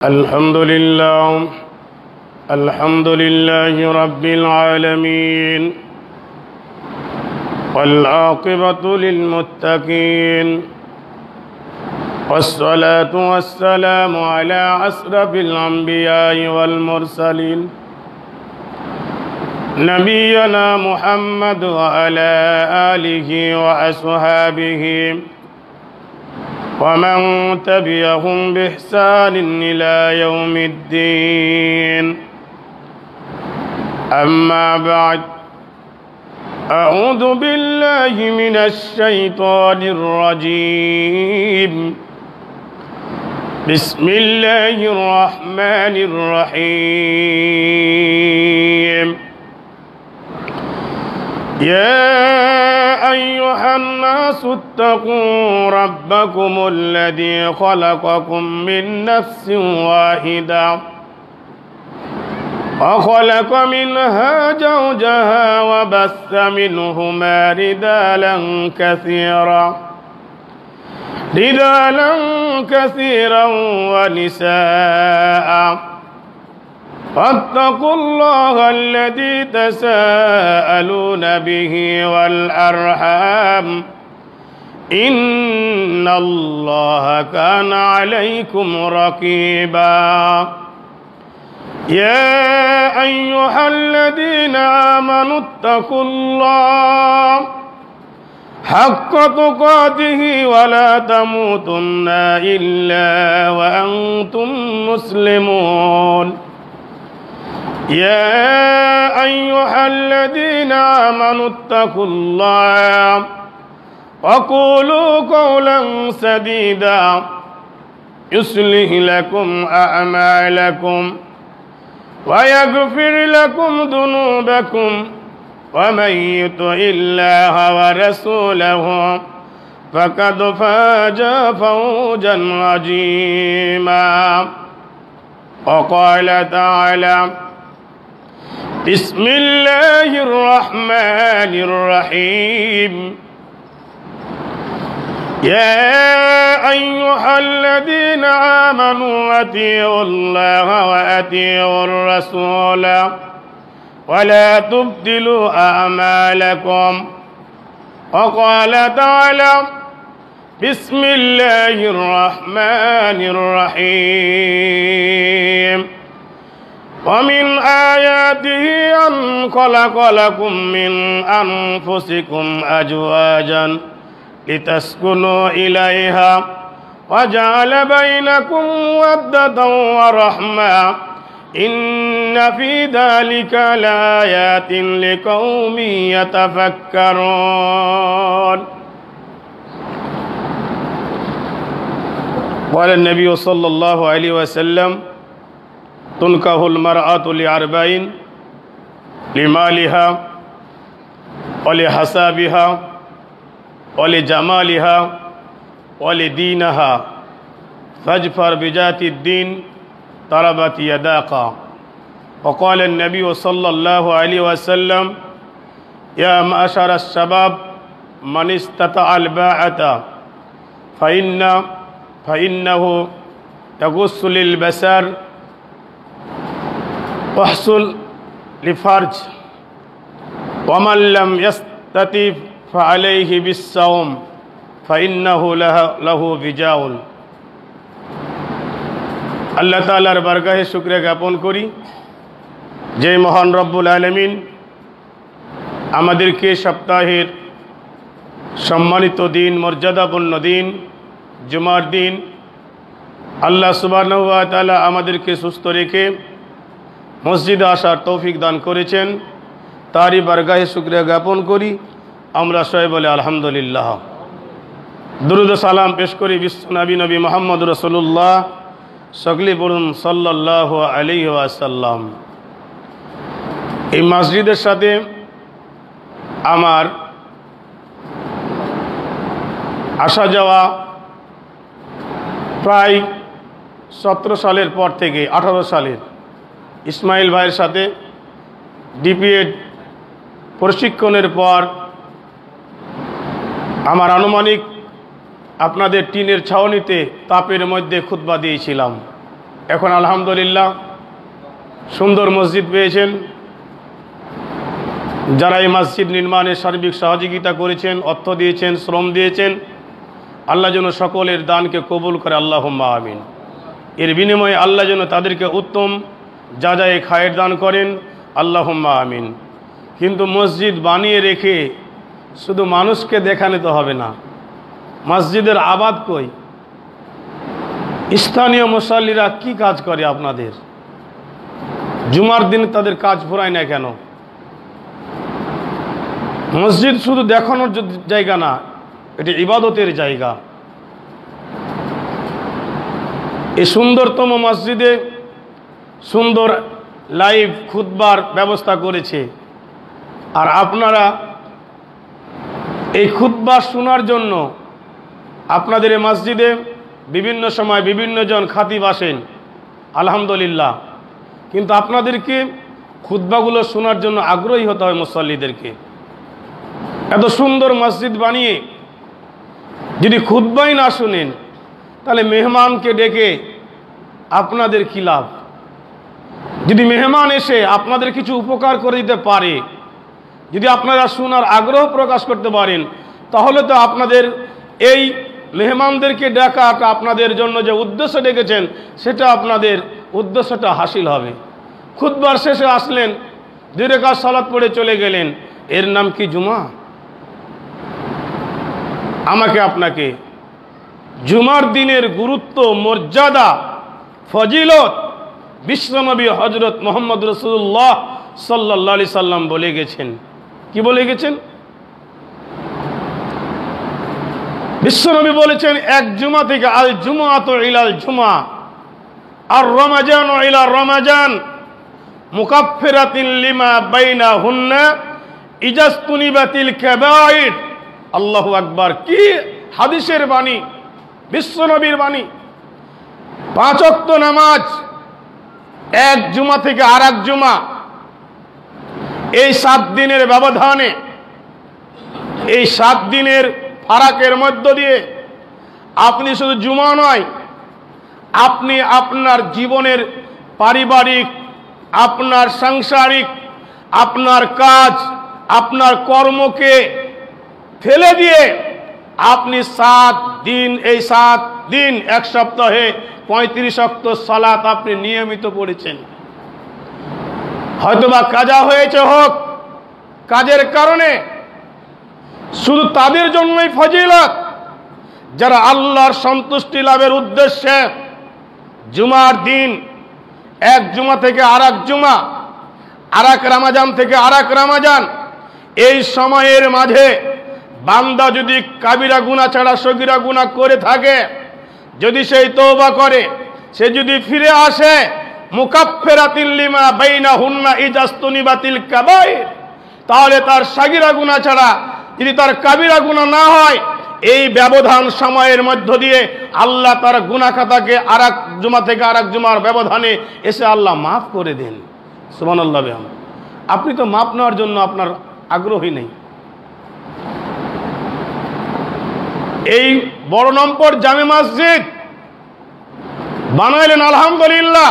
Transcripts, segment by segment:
الحمد لله رب العالمين والعاقبة للمتقين والصلاة والسلام على أشرف الأنبياء والمرسلين نبينا محمد وعلى آله وأصحابه ومن تبعهم بإحسان إلى يوم الدين أما بعد أعوذ بالله من الشيطان الرجيم بسم الله الرحمن الرحيم يا أيها الناس اتقوا ربكم الذي خلقكم من نفس واحدة وخلق منها زوجها وبث منهما رجالا كثيرا ونساء واتقوا الله الذي تساءلون به والأرحام إن الله كان عليكم رقيبا يا أيها الذين آمنوا اتقوا الله حق تقاته ولا تموتن إلا وأنتم مسلمون يا أيها الذين آمنوا اتقوا الله وقولوا قولا سديدا يصلح لكم أعمالكم ويغفر لكم ذنوبكم ومن يطع الله ورسوله فقد فاز فوزا عظيما وقال تعالى بسم الله الرحمن الرحيم يا أيها الذين آمنوا أطيعوا الله وأطيعوا الرسول ولا تبطلوا أعمالكم وقال تعالى بسم الله الرحمن الرحيم ومن آياته أن خلق لكم من أنفسكم أزواجا لتسكنوا إليها وجعل بينكم مودة ورحمة إن في ذلك لآيات لقوم يتفكرون. قال النبي صلى الله عليه وسلم تنكح المرأة لأربعين لمالها ولحسابها ولجمالها ولدينها فاظفر بذات الدين تربت يداك. وقال النبي صلى الله عليه وسلم يا معشر الشباب من استطاع الباءة فإنه يغض للبصر واحسن للفرج ومن لم يستطع فعليه بالصوم فإنه له وجاء। আল্লাহ তাআলার বারগাহে শুকরিয়া জ্ঞাপন করি যে মহান রব্বুল আলামিন আমাদেরকে সপ্তাহের সম্মানিত দিন, মর্যাদাপূর্ণ দিন, জুমার দিন আল্লাহ সুবহানাহু ওয়া তাআলা আমাদেরকে সুস্থ রেখে মসজিদে আসার তৌফিক দান করেছেন। তারই বারগাহে শুকরিয়া জ্ঞাপন করি। আমরা সবাই বলে আলহামদুলিল্লাহ। দুরূদ ও সালাম পেশ করি বিশ্বনবী নবী মুহাম্মদ রাসূলুল্লাহ সকলে বলুন সাল্লাল্লাহু আলাইহি ওয়াসাল্লাম। এই মসজিদের সাথে আমার আসা যাওয়া প্রায় 17 সালের পর থেকে 18 সালের ইসমাইল ভাইয়ের সাথে ডিপিএড প্রশিক্ষণের পর আমার আনুমানিক আপনাদের টিনের ছাউনিতে তাপের মধ্যে খুতবা দিয়েছিলাম। এখন আলহামদুলিল্লাহ সুন্দর মসজিদ পেয়েছেন। যারা এই মসজিদ নির্মাণে সার্বিক সহযোগিতা করেছেন, অর্থ দিয়েছেন, শ্রম দিয়েছেন, আল্লাহ যেন সকলের দানকে কবুল করে, আল্লাহুম্মা আমিন। এর বিনিময়ে আল্লাহ যেন তাদেরকে উত্তম যাজায়ে খায়ের দান করেন, আল্লাহুম্মা আমিন। কিন্তু মসজিদ বানিয়ে রেখে শুধু মানুষকে দেখানো তো হবে না, মসজিদের আবাদ কই? স্থানীয় মুসাল্লিরা কি কাজ করে আপনাদের? জুমার দিন তাদের কাজ ফুরায় না কেন? মসজিদ শুধু দেখানোর জায়গা না, এটি ইবাদতের জায়গা। এই সুন্দরতম মসজিদে সুন্দর লাইভ খুতবার ব্যবস্থা করেছে, আর আপনারা এই খুতবা শোনার জন্য আপনাদের এই মসজিদে বিভিন্ন সময় বিভিন্ন জন খাতিব আসেন, আলহামদুলিল্লাহ। কিন্তু আপনাদেরকে খুতবাগুলো শোনার জন্য আগ্রহী হতে হয় মুসল্লিদেরকে। এত সুন্দর মসজিদ বানিয়ে যদি খুতবাই না শুনেন, তাহলে মেহমানকে ডেকে আপনাদের কী লাভ? যদি মেহমান এসে আপনাদের কিছু উপকার করে দিতে পারে, যদি আপনারা শোনার আগ্রহ প্রকাশ করতে পারেন, তাহলে তো আপনাদের এই মেহমানদেরকে ডাকাটা আপনাদের জন্য যে উদ্দেশ্য ডেকেছেন, সেটা আপনাদের উদ্দেশ্যটা হাসিল হবে। খুতবার শেষে আসলেন, 2 রাকাত সালাত পড়ে চলে গেলেন, এর নাম কি জুমা? আমাকে আপনাকে জুমার দিনের গুরুত্ব, মর্যাদা, ফজিলত বিশ্বনবী হযরত মুহাম্মদ রাসূলুল্লাহ সাল্লাল্লাহু আলাইহি সাল্লাম বলে গেছেন। কি বলে গেছেন? বিশ্বনবী বলেছেন, এক জুমা থেকে আল জুমআতু ইলাল জুমআ আর রমাজানু ইলা রমাজান মুকাফফিরাতিন লিমা বাইনাহুন্না ইজাস্তুনিবাতিল কাবাইর। আল্লাহু আকবার! কি হাদিসের বাণী, বিশ্বনবীর বাণী। 5 ওয়াক্ত নামাজ এক জুমা থেকে আর এক জুমা, এই 7 দিনের ব্যবধানে, এই 7 দিনের ফারাকের মধ্য দিয়ে আপনি শুধু জুমা নয়, আপনি আপনার জীবনের পারিবারিক, আপনার সাংসারিক, আপনার কাজ, আপনার কর্মকে ফেলে দিয়ে আপনি 7 দিন, এই 7 দিন, এক সপ্তাহে 35 ওয়াক্ত সালাত আপনি নিয়মিত পড়েছেন। হয়তোবা কাজা হয়েছে, হোক কাজের কারণে, শুধু তাদের জন্যই ফজিলত যারা আল্লাহর সন্তুষ্টি লাভের উদ্দেশ্যে জুমার দিন এক জুমা থেকে আর এক জুমা, আর এক রমাজান থেকে আর এক রমাজান, এই সময়ের মাঝে বান্দা যদি কাবিরা গুনাহ ছাড়া সগীরা গুনাহ করে থাকে, যদি সেই তওবা করে, সে যদি ফিরে আসে, মুকাফফিরাতিল লিমা বাইনাহুন্না ইজাস্তুনিবাতিল কাবাইর, তাহলে তার সগীরা গুনাহ ছাড়া যদি তার কাবিরা গুনাহ না হয়, এই ব্যবধান সময়ের মধ্য দিয়ে আল্লাহ তার গুনাহ খাতাকে আর এক জুমা থেকে আর এক জুমার ব্যবধানে এসে আল্লাহ মাফ করে দেন। সুবহানাল্লাহ। আপনি তো মাপ নেওয়ার জন্য আপনার আগ্রহী নেই। এই বড় নম্বর জামে মসজিদ বানাইলেন, আলহামদুলিল্লাহ,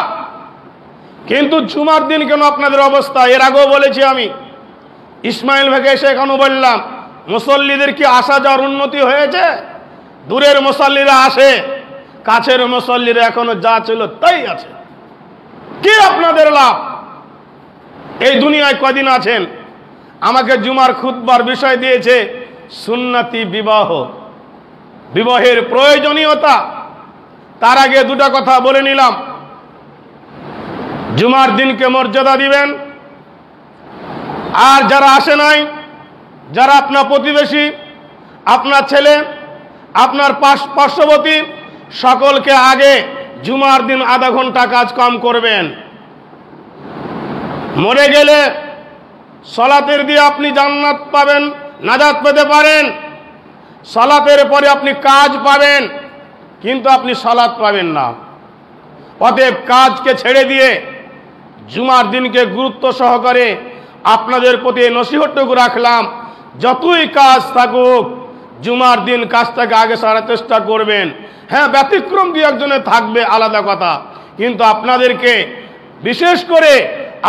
কিন্তু জুমার দিন কেন আপনাদের অবস্থা? এর আগেও বলেছি আমি, ইসমাইল ভাইকে এসে এখনো বললাম, মুসল্লিদের কি আসা যাওয়ার উন্নতি হয়েছে? দূরের মুসল্লিরা আসে, কাছের মুসল্লিরা এখনো যা ছিল তাই আছে। কি আপনাদের লাভ? এই দুনিয়ায় কদিন আছেন? আমাকে জুমার খুতবার বিষয় দিয়েছে সুন্নতি বিবাহ, বিবাহের প্রয়োজনীয়তা। তার আগে 2টা কথা বলে নিলাম। জুমার দিনকে মর্যাদা দিবেন, আর যারা আসে নাই, যারা আপনার প্রতিবেশী, আপনার ছেলে, আপনার পার্শ্ববর্তী, সকলকে আগে জুমার দিন আধা ঘন্টা কাজ কম করবেন। মরে গেলে সালাতের দিয়ে আপনি জান্নাত পাবেন, নাজাত পেতে পারেন। সালাতের পরে আপনি কাজ পাবেন, কিন্তু আপনি সালাত পাবেন না। অতএব কাজকে ছেড়ে দিয়ে জুমার দিনকে গুরুত্ব সহকারে আপনাদের প্রতি নসিহতটুকু রাখলাম, যতই কাজ থাকুক জুমার দিন কাজটাকে আগে সারার চেষ্টা করবেন। হ্যাঁ, ব্যতিক্রম 2-1 জনের থাকবে, আলাদা কথা, কিন্তু আপনাদেরকে বিশেষ করে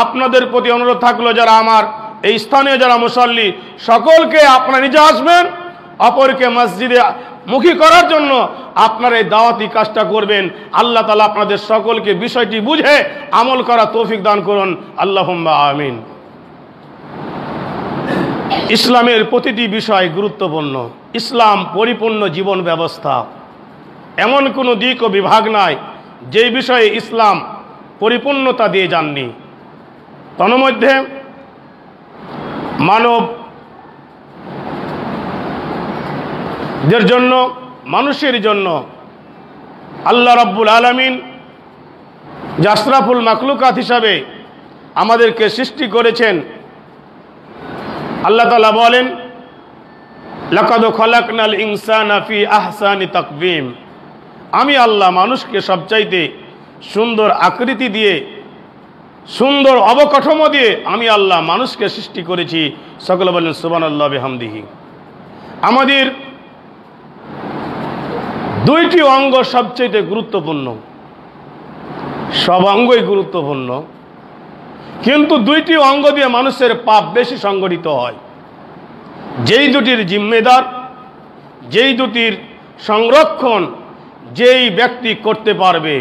আপনাদের প্রতি অনুরোধ থাকলো, যারা আমার এই স্থানীয় যারা মুসল্লি, সকলকে আপনারা নিজে আসবেন, অপরকে মসজিদে মুখী করার জন্য আপনারা এই দাওয়াতি কাজটা করবেন। আল্লাহ তাআলা আপনাদের সকলকে বিষয়টি বুঝে আমল করা তৌফিক দান করুন, আল্লাহুম্মা আমিন। ইসলামের প্রতিটি বিষয় গুরুত্বপূর্ণ। ইসলাম পরিপূর্ণ জীবন ব্যবস্থা, এমন কোনো দিক ও বিভাগ নাই যেই বিষয়ে ইসলাম পরিপূর্ণতা দিয়ে যাননি। তন্মধ্যে মানবদের জন্য, মানুষের জন্য আল্লাহ রাব্বুল আলামিন যে আশরাফুল মাখলুকাত হিসাবে আমাদেরকে সৃষ্টি করেছেন, আল্লাহ তাআলা বলেন, লাকাদ খালাকনাল ইনসানা ফি আহসানি তাকবীম। আমি আল্লাহ মানুষকে সবচাইতে সুন্দর আকৃতি দিয়ে, সুন্দর অবকাঠামো দিয়ে আমি আল্লাহ মানুষকে সৃষ্টি করেছি। সকলে বলেন সুবহানাল্লাহি বিহামদিহি। আমাদের দুইটি অঙ্গ সবচেয়ে গুরুত্বপূর্ণ, সব অঙ্গই গুরুত্বপূর্ণ, কিন্তু দুইটি অঙ্গ দিয়ে মানুষের পাপ বেশি সংগঠিত হয়। যেই দুটির জিম্মেদার, যেই দুটির সংরক্ষণ যেই ব্যক্তি করতে পারবে,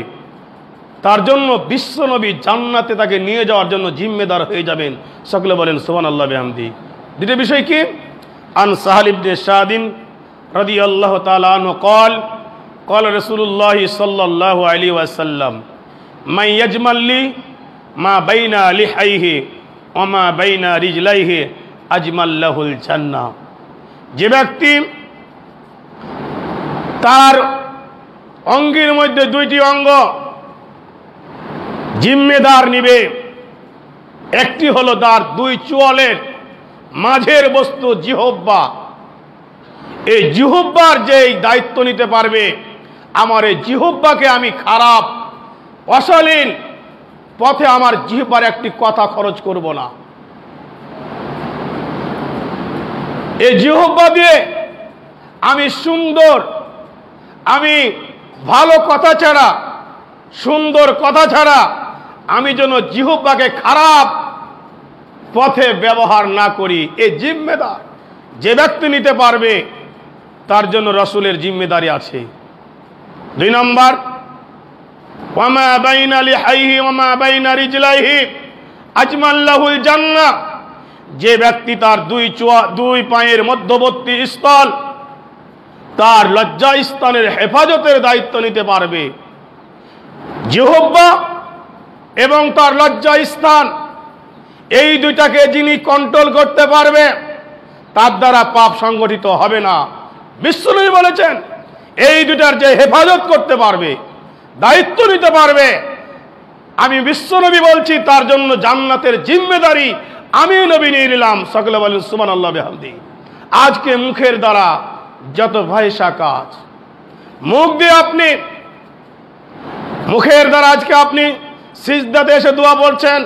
তার জন্য বিশ্বনবী জান্নাতে তাকে নিয়ে যাওয়ার জন্য জিম্মেদার হয়ে যাবেন। সকলে বলেন সুবহানাল্লাহি বিহামদিহি। দুটো বিষয় কি? আন সাহাল ইবনে সাদিন রাদিয়াল্লাহু তাআলা আনহু قال قال رسول الله صلى الله عليه وسلم من يجمل لي ما بين لحيه وما بين رجليه اجمل له الجنه। যে ব্যক্তি তার অঙ্গের মধ্যে দুইটি অঙ্গ জিম্মেদার নিবে, একটি হলো তার দুই চুয়ালের মাঝের বস্তু জিহ্বা, এই জিহ্বার যেই দায়িত্ব নিতে পারবে, আমার এই জিহ্বাকে আমি খারাপ অশালীন পথে আমার জিহ্বার একটি কথা খরচ করব না। এই জিহ্বা দিয়ে আমি সুন্দর, আমি ভালো কথা ছাড়া, সুন্দর কথা ছাড়া আমি যেন জিহ্বাকে খারাপ পথে ব্যবহার না করি। এই জিম্মেদার যে ব্যক্তি নিতে পারবে তার জন্য রাসূলের জিম্মেদারি আছে। দুই নম্বর, ওয়ামা বাইনা লিহাইহি ওয়ামা বাইনা রিজলাইহি আজমাল লাহুল জান্নাহ। যে ব্যক্তি তার দুই পায়ের মধ্যবর্তী স্থল, তার লজ্জা স্থানের হেফাজতের দায়িত্ব নিতে পারবে, জিহ্বা এবং তার লজ্জা স্থান, এই দুইটাকে যিনি কন্ট্রোল করতে পারবে তার দ্বারা পাপ সংগঠিত হবে না। বিশ্বনবী বলেছেন, এই দুটার যে হেফাজত করতে পারবে, দায়িত্ব নিতে পারবে, আমি বিশ্বনবী বলছি তার জন্য জান্নাতের জিম্মেদারি আমি নবী নিয়ে নিলাম। সকলে বলেন সুবহানাল্লাহি বিহামদিহি। আজকে মুখের দ্বারা যত ভাইসা কাজ, মুখ দিয়ে আপনি, মুখের দ্বারা আজকে আপনি সিজদাতে এসে দোয়া বলছেন,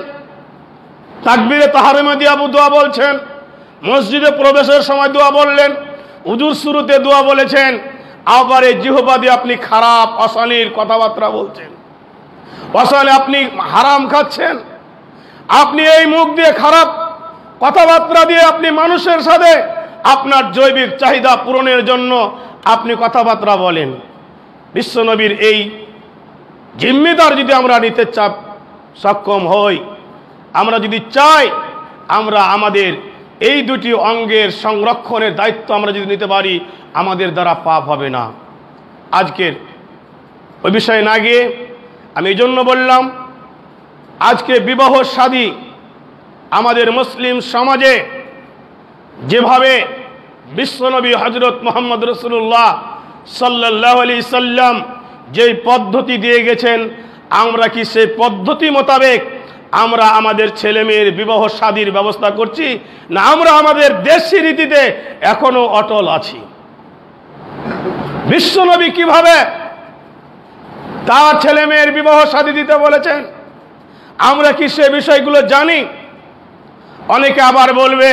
তাকবীরে তাহরিমা দিয়ে দোয়া বলছেন, মসজিদে প্রবেশের সময় দোয়া বললেন, উজুর শুরুতে দোয়া বলেছেন, আবার এই জিহ্বা দিয়ে আপনি খারাপ অশালীন কথাবার্তা বলছেন, অশালীন আপনি হারাম খাচ্ছেন। আপনি এই মুখ দিয়ে খারাপ কথাবার্তা দিয়ে আপনি মানুষের সাথে আপনার জৈবিক চাহিদা পূরণের জন্য আপনি কথাবার্তা বলেন। বিশ্বনবীর এই জিম্মেদার যদি আমরা নিতে সক্ষম হই, আমরা যদি চাই, আমরা আমাদের এই দুটি অঙ্গের সংরক্ষণের দায়িত্ব আমরা যদি নিতে পারি, আমাদের দ্বারা পাপ হবে না। আজকের ওই বিষয়ে না গিয়ে আমি এই জন্য বললাম, আজকে বিবাহ শাদী আমাদের মুসলিম সমাজে যেভাবে বিশ্বনবী হযরত মুহাম্মদ রাসূলুল্লাহ সাল্লাল্লাহু আলাইহি সাল্লাম যেই পদ্ধতি দিয়ে গেছেন, আমরা কি সেই পদ্ধতি মোতাবেক আমরা আমাদের ছেলে মেয়ের বিবাহ শাদীর ব্যবস্থা করছি, না আমরা আমাদের দেশি রীতিতে এখনো অটল আছি? বিশ্বনবী কিভাবে তার ছেলে মেয়ের বিবাহ শাদী দিতে বলেছেন, আমরা কি সে বিষয়গুলো জানি? অনেকে আবার বলবে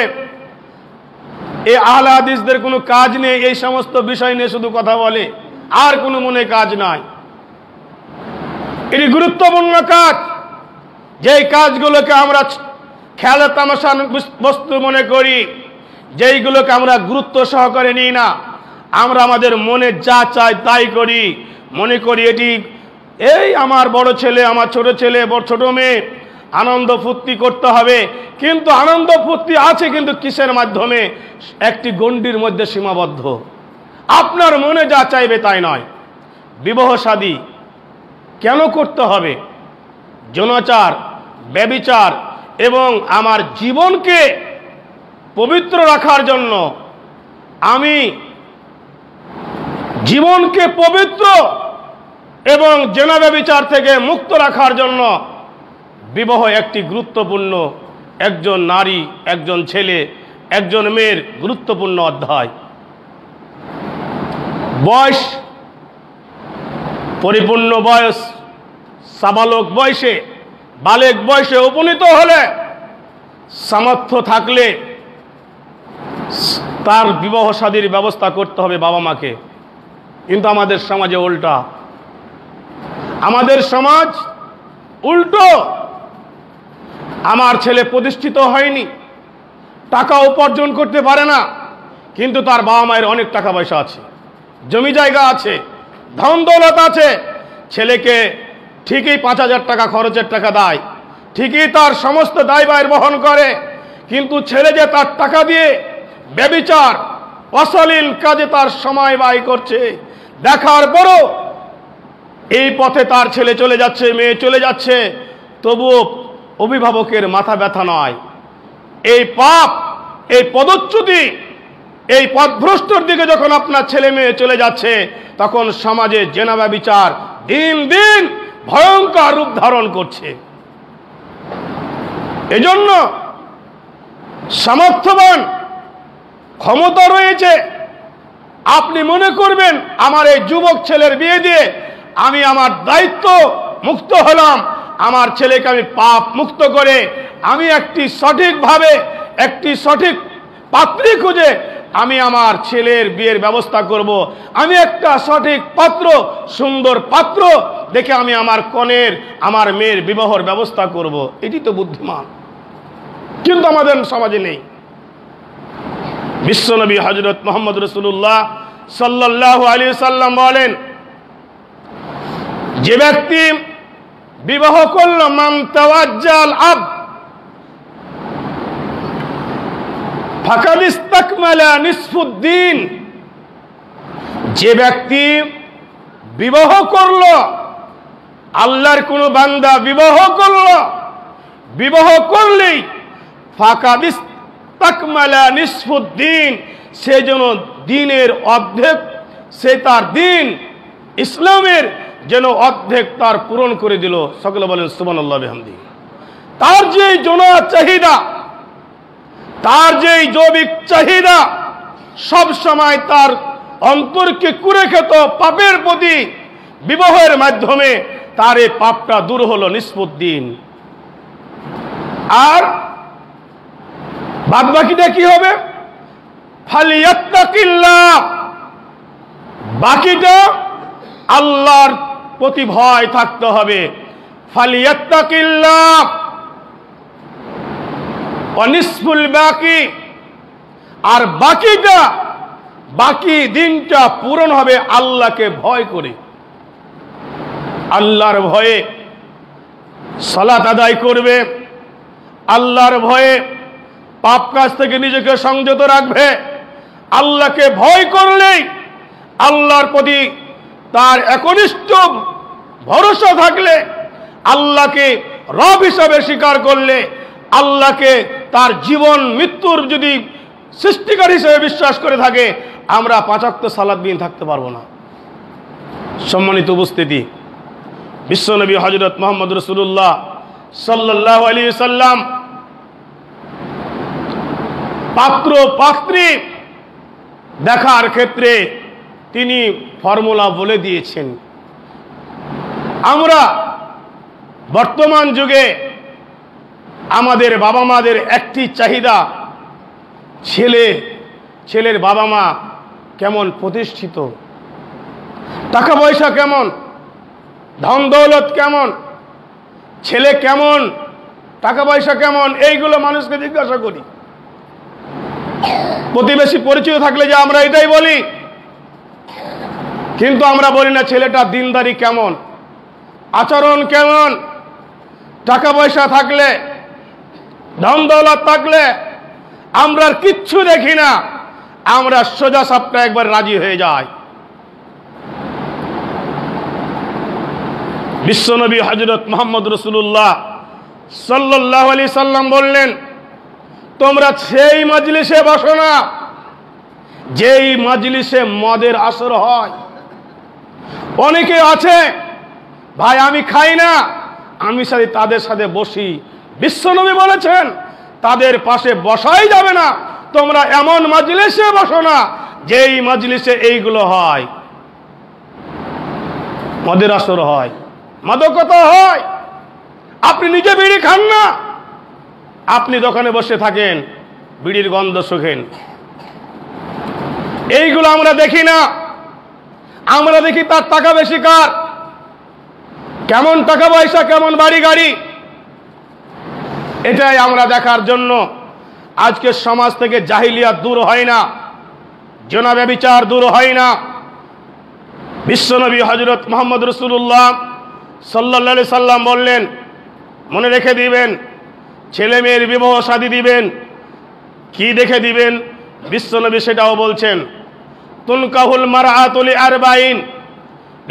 এই আহলে হাদিসদের কোনো কাজ নেই, এই সমস্ত বিষয় নিয়ে শুধু কথা বলে, আর কোনো মনে কাজ নাই। এটি গুরুত্বপূর্ণ কাজ, যেই কাজগুলোকে আমরা খেলা তামাশা বস্তু মনে করি, যেইগুলোকে আমরা গুরুত্ব সহকারে নিই না, আমরা আমাদের মনে যা চাই তাই করি, মনে করি এটি এই আমার বড় ছেলে, আমার ছোট ছেলে, ছোট মেয়ে, আনন্দ ফুর্তি করতে হবে। কিন্তু আনন্দ ফুর্তি আছে, কিন্তু কিসের মাধ্যমে? একটি গণ্ডির মধ্যে সীমাবদ্ধ। আপনার মনে যা চাইবে তাই নয়। বিবাহ শাদী কেন করতে হবে? যৌনাচার, ব্যভিচার এবং আমার জীবনকে পবিত্র রাখার জন্য, আমি জীবনকে পবিত্র এবং জেনা ব্যভিচার থেকে মুক্ত রাখার জন্য বিবাহ একটি গুরুত্বপূর্ণ, একজন নারী, একজন ছেলে, একজন মেয়ের গুরুত্বপূর্ণ অধ্যায়। বয়স, পরিপূর্ণ বয়স, সাবালক বয়সে, বালেক বয়সে উপনীত হলে, সামর্থ্য থাকলে তার বিবাহ শাদীর ব্যবস্থা করতে হবে বাবা মাকে। কিন্তু আমাদের সমাজে উল্টা, আমাদের সমাজ উল্টো। আমার ছেলে প্রতিষ্ঠিত হয়নি, টাকা উপার্জন করতে পারে না, কিন্তু তার বাবা মায়ের অনেক টাকা পয়সা আছে, জমি জায়গা আছে, ধন দৌলত আছে। ছেলেকে ঠিকই 5,000 টাকা খরচের টাকা দেয়, ঠিকই তার সমস্ত দায়ভার বহন করে, কিন্তু ছেলে যে তার টাকা দিয়ে ব্যভিচার, অশ্লীল কাজে তার সময় ব্যয় করছে, দেখার পরও এই পথে তার ছেলে চলে যাচ্ছে, মেয়ে চলে যাচ্ছে, তবুও অভিভাবকের মাথা ব্যথা নয়। এই পাপ, এই পদচ্যুতি, এই পথভ্রষ্টর দিকে যখন আপনার ছেলে মেয়ে চলে যাচ্ছে, তখন সমাজে জেনা ব্যভিচার দিন দিন ভয়ঙ্কর রূপ ধারণ করছে। এজন্য সামর্থ্যবান, ক্ষমতা রয়েছে, আপনি মনে করবেন আমার এই যুবক ছেলের বিয়ে দিয়ে আমি আমার দায়িত্ব মুক্ত হলাম, আমার ছেলেকে আমি পাপ মুক্ত করে আমি একটি সঠিকভাবে, একটি সঠিক পাত্রী খুঁজে আমি আমার ছেলের বিয়ের ব্যবস্থা করব। আমি একটা সঠিক পাত্র, সুন্দর পাত্র দেখে আমি আমার কনের, আমার মেয়ের বিবাহের ব্যবস্থা করব। এটি তো বুদ্ধিমান, কিন্তু আমাদের সমাজে নেই। বিশ্বনবী হযরত মুহাম্মদ রাসূলুল্লাহ সাল্লাল্লাহু আলাইহি সাল্লাম বলেন, যে ব্যক্তি বিবাহ করল, মান তাওয়াজ্জাল আব ফাকাদ ইসতাকমালা নিসফুদ্দিন, যে ব্যক্তি বিবাহ করল, আল্লাহর কোন বান্দা বিবাহ করল, বিবাহ করলেই ফাকাদ ইসতাকমালা নিসফুদ্দিন, সে যেন দিনের অর্ধেক, সে তার দিন ইসলামের যেন অর্ধেক তার পূরণ করে দিল। সকলে বলেন সুবহানাল্লাহ বিহামদি। তার যে যৌন চাহিদা, তার যে জৈবিক চাহিদা সব সময় তার অন্তরকে কুরে খেত পাপের প্রতি, বিবাহের মাধ্যমে তার এই পাপটা দূর হলো নিসফুদ্দিন। আর বাদ বাকিটা কি হবে? ফালিয়াত্তাকিল্লাহ, বাকিটা আল্লাহর প্রতি ভয় থাকতে হবে। ফালিয়াত্তাকিল্লাহ অনিসফুল বাকি, আর বাকিটা, বাকি দিনটা পূরণ হবে আল্লাহকে ভয় করে। আল্লাহর ভয়ে সালাত আদায় করবে, আল্লাহর ভয়ে পাপ কাজ থেকে নিজেকে সংযত রাখবে। আল্লাহকে ভয় করলেই, আল্লাহর প্রতি তার একনিষ্ঠ ভরসা থাকলে, আল্লাহকে রব হিসাবে স্বীকার করলে, আল্লাহকে তার জীবন মৃত্যুর যদি সৃষ্টিকারী হিসেবে বিশ্বাস করে থাকে, আমরা 5 ওয়াক্ত সালাত বিহীন থাকতে পারবো না। সম্মানিত উপস্থিতি, বিশ্বনবী হযরত মুহাম্মদ রাসূলুল্লাহ সাল্লাল্লাহু আলাইহি সাল্লাম পাত্র পাত্রী দেখার ক্ষেত্রে তিনি ফর্মুলা বলে দিয়েছেন। আমরা বর্তমান যুগে আমাদের বাবা মাদের একটি চাহিদা, ছেলের বাবা মা কেমন প্রতিষ্ঠিত, টাকা পয়সা কেমন, ধন দৌলত কেমন, ছেলে কেমন, টাকা পয়সা কেমন, এইগুলো মানুষকে জিজ্ঞাসা করি। প্রতিবেশী পরিচয় থাকলে যে আমরা এটাই বলি, কিন্তু আমরা বলি না ছেলেটা দিনদারি কেমন, আচরণ কেমন, টাকা পয়সা থাকলে, ধন দৌলত থাকলে আমরা কিচ্ছু দেখি না, আমরা সোজা সাপটা একবার রাজি হয়ে যাই। বিশ্বনবী হযরত মুহাম্মদ রাসূলুল্লাহ সাল্লাল্লাহু আলাইহি সাল্লাম বললেন, তোমরা সেই মজলিসে বসো না যেই মজলিসে মদের আসর হয়। অনেকে আছে, ভাই আমি খাই না, আমি তাদের সাথে বসি। বিশ্বনবী বলেছেন তাদের পাশে বসাই যাবে না, তোমরা এমন মজলিসে বসো না যেই মজলিসে এইগুলো হয়, মদের আসর হয়, মাদকতা হয়। আপনি নিজে বিড়ি খান না, আপনি দোকানে বসে থাকেন, বিড়ির গন্ধ শোকেন। এইগুলো আমরা দেখি না, আমরা দেখি তার টাকা বেশি কার, কেমন টাকা পয়সা, কেমন বাড়ি গাড়ি, এটাই আমরা দেখার জন্য আজকে সমাজ থেকে জাহিলিয়াত দূর হয় না, জনা ব্যভিচার দূর হয় না। বিশ্বনবী হযরত মুহাম্মদ রাসূলুল্লাহ সাল্লাল্লাহু আলাইহি সাল্লাম বললেন, মনে রেখে দিবেন, ছেলে মেয়ের বিবাহ শাদী দিবেন, কি দেখে দিবেন? বিশ্বনবী সেটাও বলছেন, তুনকাহুল মারআতু লিআরবাইন,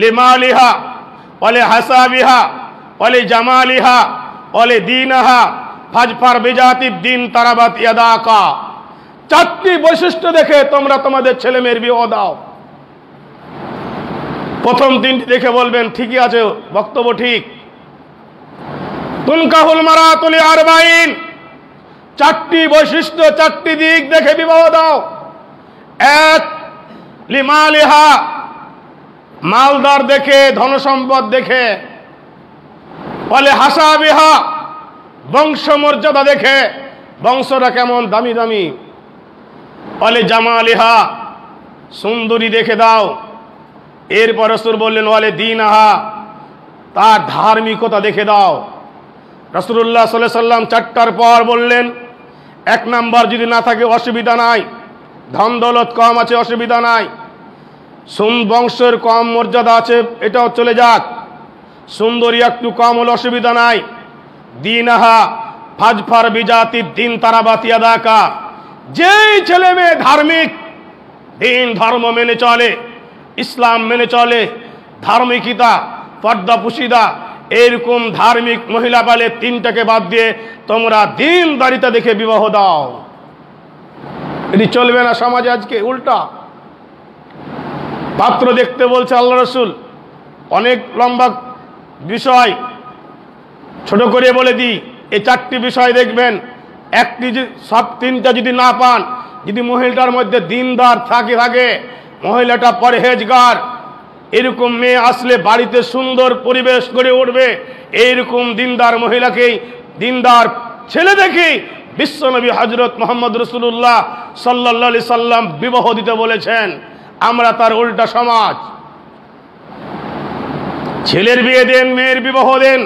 লিমালিহা ওয়া লিহাসাবিহা ওয়া লিজামালিহা ওয়া লিদীনিহা ফাজফার বিজাতিদ দ্বীন তারাবাত ইয়াদাকা। চারটি বৈশিষ্ট্য দেখে তোমরা তোমাদের ছেলে মেয়ের বিবাহ দাও। প্রথম তিনটি দেখে বলবেন ঠিকই আছে, বক্তব্য ঠিক। তুনকাহুল মারআতু লিআরবাইন, চারটি বৈশিষ্ট্য, চারটি দিক দেখে বিবাহ দাও। এক, লিমালিহা, মালদার দেখে, ধনসম্পদ দেখে। বলে হাসাবিহা, বংশমর্যাদা দেখে, বংশটা কেমন দামি দামি। বলে জামালিহা, সুন্দরী দেখে দাও। এরপর রাসূল বললেন ওয়ালে দীনহা, তার ধার্মিকতা দেখে দাও। রাসূলুল্লাহ সাল্লাল্লাহু আলাইহি সাল্লাম চারটার পর বললেন, এক নাম্বার যদি না থাকে অসুবিধা নাই, ধন দৌলত কম আছে অসুবিধা নাই, বংশের কম মর্যাদা আছে এটাও চলে যাক, সুন্দরী একটু কম হলে অসুবিধা নাই। দীনহা ফাজফার বিজাতিদ দ্বীন তারাবাত ইয়াদাকা, যেই ছেলে মেয়ে ধার্মিক, দিন ধর্ম মেনে চলে, ইসলাম মেনে চলে, ধার্মিকতা, পর্দা পুশিদা, এরকম ধার্মিক মহিলা পালে তিনটাকে বাদ দিয়ে তোমরা দিনদারিতা দেখে বিবাহ দাও। এটি চলবে না সমাজে আজকে, উল্টা। পাত্র দেখতে বলছে আল্লাহ রাসূল, অনেক লম্বা বিষয়, ছোট করে বলে দিই। এই চারটি বিষয় দেখবেন, একটি সব তিনটা যদি না পান, যদি মহিলাটার মধ্যে দিনদার থাকে, মহিলাটা পরহেজগার, এরকম মেয়ে আসলে বাড়িতে সুন্দর পরিবেশ গড়ে উঠবে, এইরকম দিনদার মহিলাকেই, দিনদার ছেলে দেখি বিশ্বনবী হযরত মুহাম্মদ রাসূলুল্লাহ সাল্লাল্লাহু আলাইহি সাল্লাম বিবাহ দিতে বলেছেন। আমরা তার উল্টা সমাজ। ছেলের বিয়ে দেন, মেয়ের বিবাহ দেন,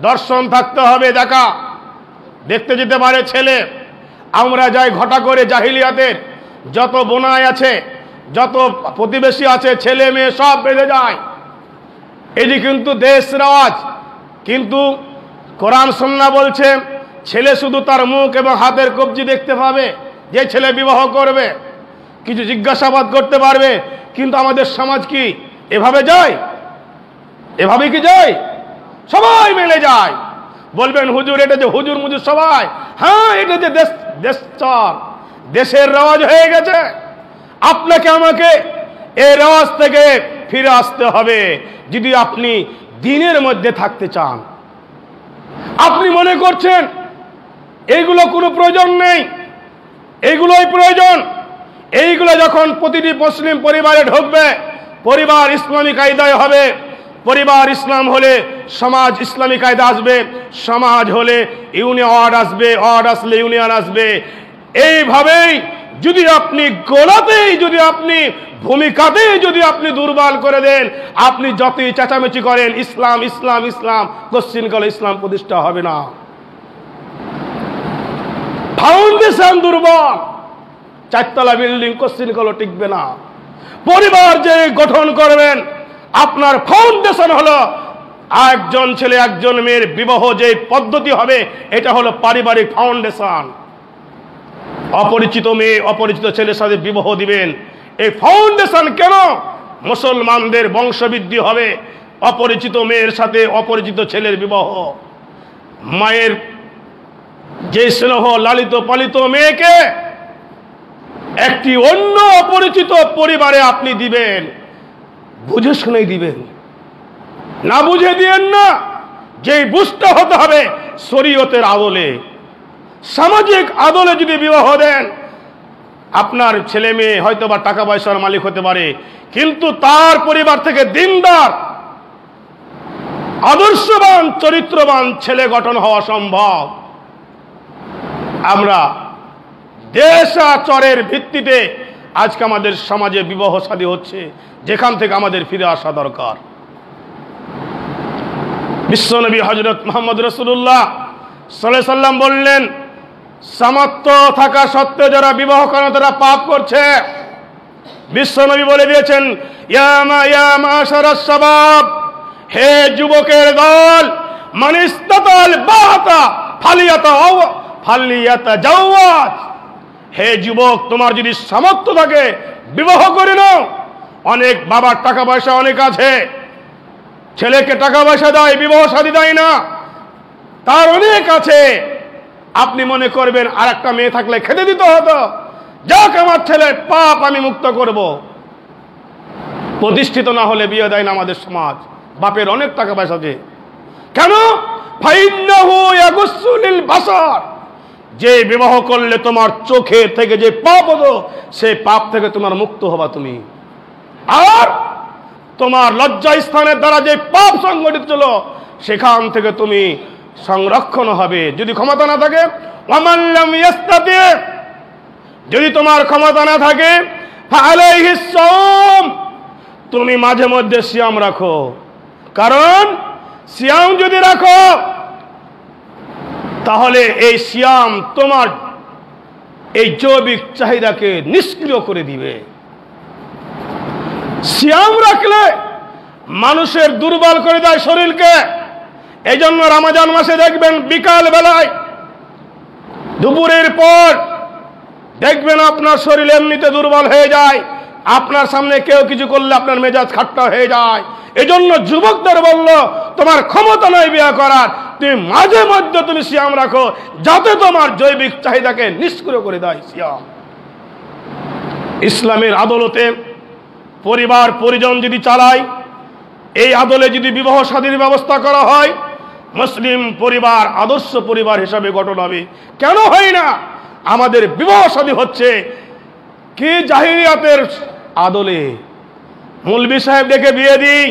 দর্শন থাকতে হবে, দেখা দেখতে যেতে পারে ছেলে। আমরা যাই ঘটা করে জাহিলিয়াতের যত বোনাই আছে, যত প্রতিবেশী আছে, ছেলে মেয়ে সব বেঁধে যায়। এটি কিন্তু দেশ রেওয়াজ, কিন্তু কোরআন সুন্নাহ বলছে ছেলে শুধু তার মুখ এবং হাতের কবজি দেখতে পাবে যে ছেলে বিবাহ করবে, কিছু জিজ্ঞাসাবাদ করতে পারবে। কিন্তু আমাদের সমাজ কি এভাবে যায়? এভাবে কি যায়? সবাই মিলে যায়। বলবেন হুজুর এটা যে হুজুর মুজুর সবাই, হ্যাঁ এটা যে দেশের রেওয়াজ হয়ে গেছে। আপনাকে আমাকে এই রেওয়াজ থেকে ফিরে আসতে হবে যদি আপনি দ্বীনের মধ্যে থাকতে চান। আপনি মনে করছেন এইগুলো কোনো প্রয়োজন নেই, এইগুলোই প্রয়োজন। এইগুলো যখন প্রতিটি মুসলিম পরিবারে ঢুকবে, পরিবার ইসলামী কায়দায় হবে। পরিবার ইসলাম হলে সমাজ ইসলামী কায়দা আসবে, সমাজ হলে ইউনিয়ন আসবে, ওয়ার্ড আসলে ইউনিয়ন আসবে। এইভাবেই যদি আপনি গোলাতেই, যদি আপনি ভূমিকাতেই যদি আপনি দুর্বল করে দেন, আপনি যতই চেঁচামেচি করেন ইসলাম ইসলাম ইসলাম, কোশ্চিনকালে ইসলাম প্রতিষ্ঠা হবে না। ফাউন্ডেশন দুর্বল, চারতলা বিল্ডিং কোশ্চিনকালে টিকবে না। পরিবার যে গঠন করবেন, আপনার ফাউন্ডেশন হলো একজন ছেলে একজন মেয়ের বিবাহ যে পদ্ধতি হবে, এটা হলো পারিবারিক ফাউন্ডেশন। অপরিচিত মেয়ে অপরিচিত ছেলের সাথে বিবাহ দিবেন, এই ফাউন্ডেশন কেন? মুসলমানদের বংশবৃদ্ধি হবে অপরিচিত মেয়ের সাথে অপরিচিত ছেলের বিবাহ। মায়ের যে স্নেহ লালিত পালিত মেয়েকে একটি অন্য অপরিচিত পরিবারে আপনি দিবেন, বুঝে শুনেই দিবেন, না বুঝে দিয়েন না। যেই বুঝতে হতে হবে শরীয়তের আদলে, সামাজিক আদলে যদি বিবাহ দেন, আপনার ছেলে মেয়ে হয়তো বা টাকা পয়সার মালিক হতে পারে, কিন্তু তার পরিবার থেকে দিনদার আদর্শবান চরিত্রবান ছেলে গঠন হওয়া সম্ভব। আমরা দেশাচরের ভিত্তিতে আজকে আমাদের সমাজে বিবাহ শাদী হচ্ছে, যেখান থেকে আমাদের ফিরে আসা দরকার। বিশ্বনবী হযরত মুহাম্মদ রাসূলুল্লাহ সাল্লাল্লাহু আলাইহি সাল্লাম বললেন, সামর্থ্য থাকা সত্ত্বেও যারা বিবাহ করে তারা পাপ করছে। বিশ্বনবী বলে দিয়েছেন, ইয়া মাশারাস শাবাব, হে যুবকের দল, মান ইসতাতাল বাতা ফালিয়াতাজাওয়াজ, হে যুবক তোমার যদি সামর্থ্য থাকে বিবাহ করে নাও। অনেক বাবার টাকা পয়সা অনেক আছে, ছেলেকে টাকা পয়সা দেয়, বিবাহ শাদী দেয় না, তার অনেক আছে। আপনি মনে করবেন আর একটা মেয়ে থাকলে খেতে দিতে হতো, যাক আমার ছেলের পাপ আমি মুক্ত করব। প্রতিষ্ঠিত না হলে বিয়ে দেয় না আমাদের সমাজ। বাপের অনেক টাকা পয়সা আছে, কেন? ফাইন্নাহু ইয়াগুসসু লিল বাসার, যে বিবাহ করলে তোমার চোখে থেকে যে পাপ হতো সেই পাপ থেকে তোমার মুক্ত হবা তুমি। আর তোমার লজ্জা স্থানের দ্বারা যে পাপ সংগঠিত ছিল সেখান থেকে তুমি সংরক্ষণ হবে। যদি ক্ষমতা না থাকে, ওয়ামান লাম ইয়াস্তাতি, যদি তোমার ক্ষমতা না থাকে, ফাআলাইহিস সাওম, তুমি মাঝে মধ্যে সিয়াম রাখো। কারণ সিয়াম যদি রাখো তাহলে এই সিয়াম তোমার এই জৈবিক চাহিদাকে নিষ্ক্রিয় করে দিবে। সিয়াম রাখলে মানুষের দুর্বল করে দেয় শরীরকে। এই জন্য রমজান মাসে দেখবেন বিকাল বেলায় দুপুরের পর দেখবেন আপনার শরীর এমনিতে দুর্বল হয়ে যায়, আপনার সামনে কেউ কিছু করলে আপনার মেজাজ খাট্টা হয়ে যায়। এই জন্য যুবকদের বলল, তোমার ক্ষমতা নয় বিয়ে করার, তুমি মাঝে মধ্যে তুমি সিয়াম রাখো, যাতে তোমার জৈবিক চাহিদাকে নিষ্ক্রিয় করে দেয় সিয়াম। ইসলামের আদালতে পরিবার পরিজন যদি চালায়, এই আদলে যদি বিবাহ শাদীর ব্যবস্থা করা হয়, মুসলিম পরিবার আদর্শ পরিবার হিসাবে গঠন হবে। কেন হয় না? আমাদের বিবাহ শাদী হচ্ছে কি জাহিলিয়াতের আদলে। মৌলভী সাহেব ডেকে বিয়ে দিই,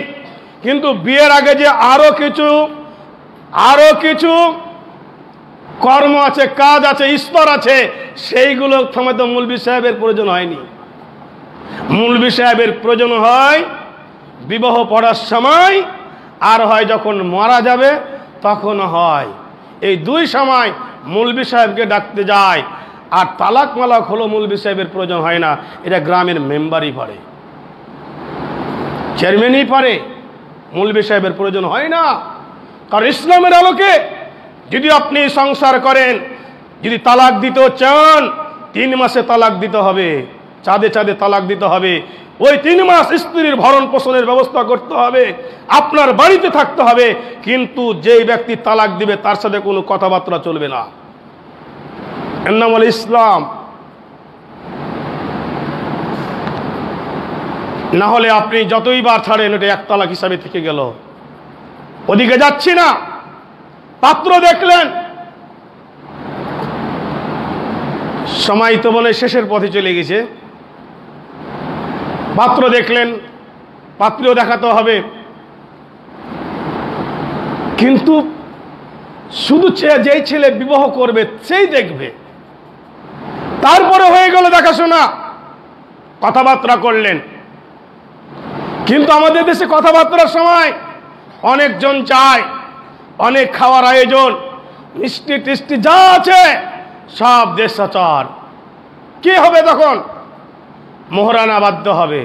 কিন্তু বিয়ের আগে যে আরো কিছু কর্ম আছে, কাজ আছে, স্তর আছে, সেইগুলো সময় তো মৌলভী সাহেবের প্রয়োজন হয়নি। মৌলভী সাহেবের প্রয়োজন হয় বিবাহ পড়ার সময়, আর হয় যখন মারা যাবে তখন হয়। এই দুই সময় মৌলভী সাহেবকে ডাকতে যায়। আর তালাক মালাক হলো মৌলভী সাহেবের প্রয়োজন হয় না, এটা গ্রামের মেম্বারই পারে, চেয়ারম্যানই পারে, মৌলভী সাহেবের প্রয়োজন হয় না। কারণ ইসলামের আলোকে যদি আপনি সংসার করেন, যদি তালাক দিতে চান 3 মাসে তালাক দিতে হবে, চাঁদে চাঁদে তালাক দিতে হবে। ওই 3 মাস স্ত্রীর ভরণ পোষণের ব্যবস্থা করতে হবে, আপনার বাড়িতে থাকতে হবে, কিন্তু যেই ব্যক্তি তালাক দিবে তার সাথে কোনো কথাবার্তা চলবে না। এর নাম হলো ইসলাম। না হলে আপনি যতই বার ছাড়েন ওটা 1 তালাক হিসাবে থেকে গেল, ওদিকে যাচ্ছি না। পাত্র দেখলেন, সময় তো বলে শেষের পথে চলে গেছে। পাত্র দেখলেন, পাত্রও দেখাতে হবে, কিন্তু শুধু যেই ছেলে বিবাহ করবে সেই দেখবে। তারপরে হয়ে গেল দেখাশোনা, কথাবার্তা করলেন। কিন্তু আমাদের দেশে কথাবার্তার সময় অনেকজন চায়, অনেক খাওয়ার আয়োজন, মিষ্টি টিষ্টি যা আছে সব দেশাচার। কি হবে তখন? মোহরানা বাধ্য হবে।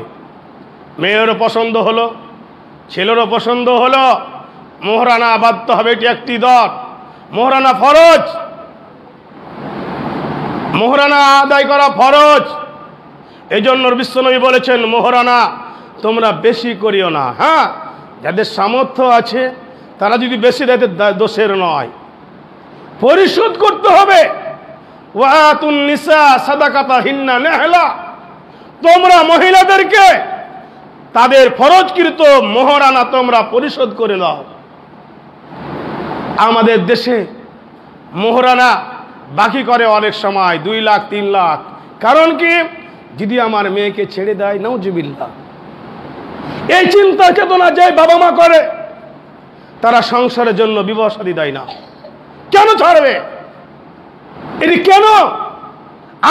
মেয়েরও পছন্দ হলো, ছেলেরও পছন্দ হলো, মোহরানা বাধ্য হবে। এটি একটি দর, মোহরানা ফরজ, মোহরানা আদায় করা ফরজ। এই জন্য বিশ্বনবী বলেছেন মোহরানা তোমরা বেশি করিও না। হ্যাঁ, যাদের সামর্থ্য আছে তারা যদি বেশি দেয় দোষের নয়, পরিশোধ করতে হবে। ওয়াতুন নিসা সাদাকাতাহিন্না নিহলা, তোমরা মহিলাদেরকে তাদের ফরজকৃত মোহরানা তোমরা পরিশোধ করে দাও। আমাদের দেশে মোহরানা বাকি করে অনেক সময় 2 লাখ 3 লাখ। কারণ কি? যদি আমার মেয়েকে ছেড়ে দেয়, নাউজুবিল্লাহ। এই চিন্তা চেতনা যে বাবা মা করে, তারা সংসারের জন্য বিবাহ শাদী দেয় না। কেন ছাড়বে? এটি কেন?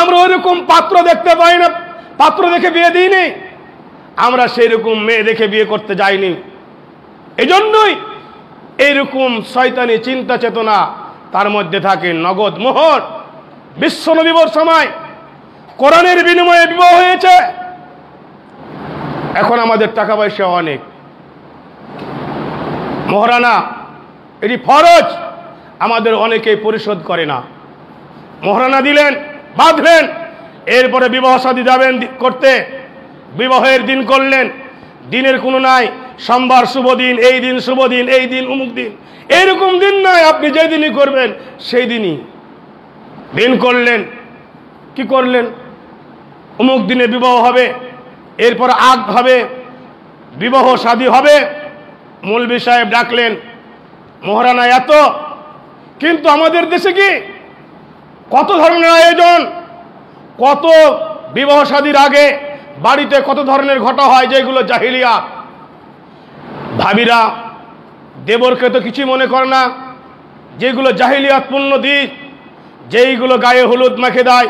আমরা ওইরকম পাত্র দেখতে পাই না, পাত্র দেখে বিয়ে দিইনি, আমরা সেই রকম মেয়ে দেখে বিয়ে করতে যাইনি। এই জন্যই এইরকম শয়তানি চিন্তা চেতনা তার মধ্যে থাকে। নগদ মোহর, বিশ্বনবীর সময় কোরআনের বিনিময়ে বিবাহ হয়েছে। এখন আমাদের টাকা পয়সা অনেক, মোহরানা এটি ফরজ, আমাদের অনেকেই পরিশোধ করে না। মোহরানা দিলেন, বাঁধলেন, এরপরে বিবাহ শাদী যাবেন করতে, বিবাহের দিন করলেন, দিনের কোনো নাই, সোমবার শুভ দিন, এই দিন শুভ দিন, এই দিন অমুক দিন, এইরকম দিন নাই। আপনি যেই দিনই করবেন সেই দিনই দিন করলেন। কি করলেন? অমুক দিনে বিবাহ হবে, এরপর আগ হবে, বিবাহ শাদী হবে, মৌলভী সাহেব ডাকলেন, মোহরানা এত। কিন্তু আমাদের দেশে কি কত ধরনের আয়োজন, কত বিবাহ শাদীর আগে বাড়িতে কত ধরনের ঘটা হয় যেগুলো জাহিলিয়াত। ভাবিরা দেবরকে তো কিছু মনে করে না, যেগুলো জাহিলিয়াতপূর্ণ দিক, যেইগুলো গায়ে হলুদ মেখে দেয়,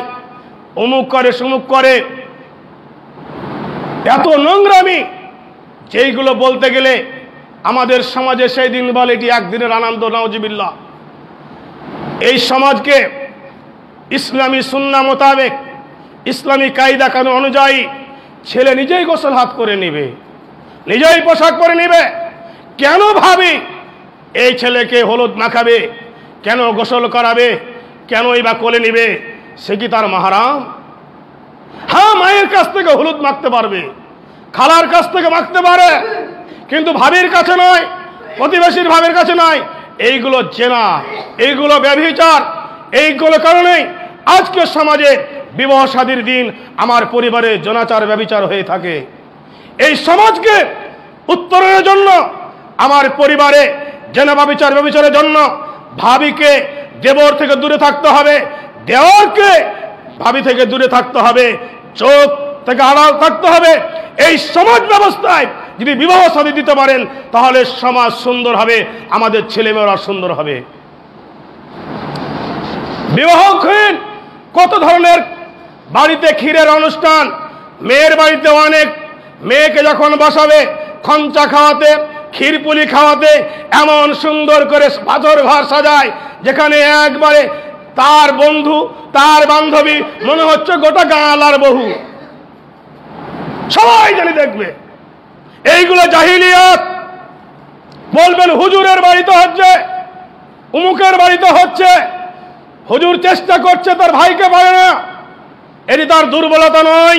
অমুক করে সমুক করে, এত নোংরামি, যেইগুলো বলতে গেলে আমাদের সমাজে সেই দিন বলে এটি একদিনের আনন্দ, নাউজুবিল্লাহ। এই সমাজকে ইসলামী সুন্নাহ মোতাবেক, ইসলামী কায়দা কানুন অনুযায়ী ছেলে নিজেই গোসল হাত করে নেবে, নিজেই পোশাক পরে নেবে। কেন ভাবি এই ছেলেকে হলুদ মাখাবে, কেন গোসল করাবে, কেনই বা কোলে নিবে? সে কি তার মাহরাম? হ্যাঁ, মায়ের কাছ থেকে হলুদ মাখতে পারবে, খালার কাছ থেকে মাখতে পারে, কিন্তু ভাবির কাছে নয়, প্রতিবেশীর ভাবের কাছে নয়। এইগুলো জেনা, এইগুলো ব্যভিচার। এইগুলো কারণেই আজকের সমাজে বিবাহ শাদীর দিন আমার পরিবারে জনাচার ব্যভিচার হয়ে থাকে। এই সমাজকে উত্তরণের জন্য আমার পরিবারে জেনা ব্যভিচার ব্যভিচারের জন্য ভাবিকে দেবর থেকে দূরে থাকতে হবে, দেওরকে ভাবি থেকে দূরে থাকতে হবে, চোখ থেকে আড়াল থাকতে হবে। এই সমাজ ব্যবস্থায় যদি বিবাহ শাদী দিতে পারেন তাহলে সমাজ সুন্দর হবে, আমাদের ছেলেমেয়েরা সুন্দর হবে। বিবাহক্ষণ কত ধরনের বাড়িতে ক্ষীরের অনুষ্ঠান, মেয়ের বাড়িতে অনেক, মেয়েকে যখন বসাবে খঞ্চা খাওয়াতে, ক্ষীরপুলি খাওয়াতে, এমন সুন্দর করে পাথর ঘর সাজায় যেখানে একবারে তার বন্ধু তার বান্ধবী মনে হচ্ছে গোটা গাঁলার বহু, সবাই জানি দেখবে। এইগুলো জাহিলিয়াত। বলবেন হুজুরের বাড়িতে হচ্ছে, উমুকের বাড়িতে হচ্ছে, হুজুর চেষ্টা করছে তার ভাইকে পারে না, এটি তার দুর্বলতা নয়।